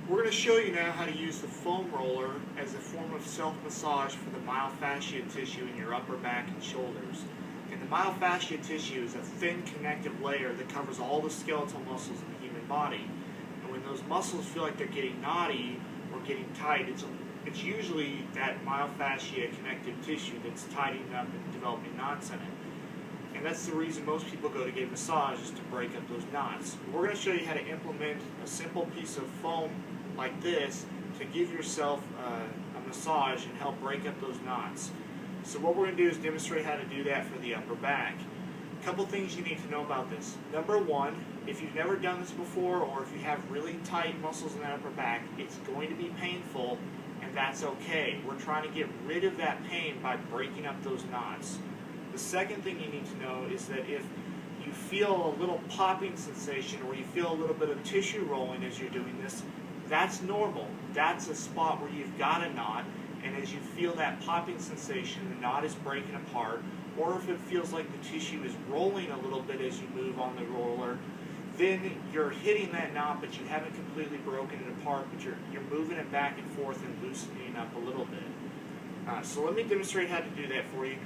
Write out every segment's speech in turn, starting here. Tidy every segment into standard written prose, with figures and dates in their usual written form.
We're going to show you now how to use the foam roller as a form of self-massage for the myofascial tissue in your upper back and shoulders. And the myofascial tissue is a thin connective layer that covers all the skeletal muscles in the human body. And when those muscles feel like they're getting knotty or getting tight, it's usually that myofascial connective tissue that's tightening up and developing knots in it. And that's the reason most people go to get a massage, is to break up those knots. We're going to show you how to implement a simple piece of foam like this to give yourself a massage and help break up those knots. So what we're going to do is demonstrate how to do that for the upper back. A couple things you need to know about this. Number one, if you've never done this before, or if you have really tight muscles in the upper back, it's going to be painful, and that's okay. We're trying to get rid of that pain by breaking up those knots. The second thing you need to know is that if you feel a little popping sensation or you feel a little bit of tissue rolling as you're doing this, that's normal. That's a spot where you've got a knot, and as you feel that popping sensation, the knot is breaking apart, or if it feels like the tissue is rolling a little bit as you move on the roller, then you're hitting that knot, but you haven't completely broken it apart, but you're moving it back and forth and loosening up a little bit. So let me demonstrate how to do that for you.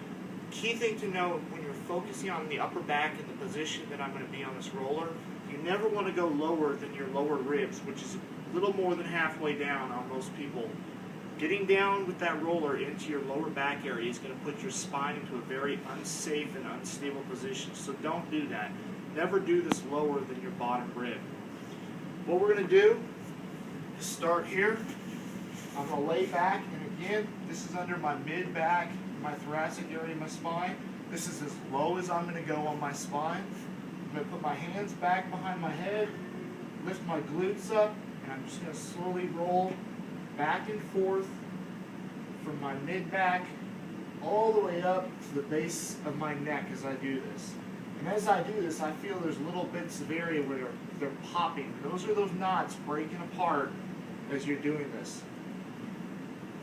Key thing to know when you're focusing on the upper back and the position that I'm going to be on this roller, you never want to go lower than your lower ribs, which is a little more than halfway down on most people. Getting down with that roller into your lower back area is going to put your spine into a very unsafe and unstable position, so don't do that. Never do this lower than your bottom rib. What we're going to do is start here. I'm going to lay back, and again, this is under my mid-back, my thoracic area of my spine. This is as low as I'm going to go on my spine. I'm going to put my hands back behind my head, lift my glutes up, and I'm just going to slowly roll back and forth from my mid-back all the way up to the base of my neck as I do this. And as I do this, I feel there's little bits of area where they're popping. Those are those knots breaking apart as you're doing this.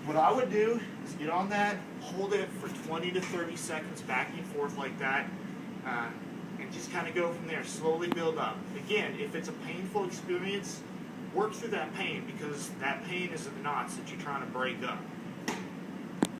What I would do is get on that, hold it for 20 to 30 seconds back and forth like that, and just kind of go from there. Slowly build up. Again, if it's a painful experience, work through that pain, because that pain is the knots that you're trying to break up.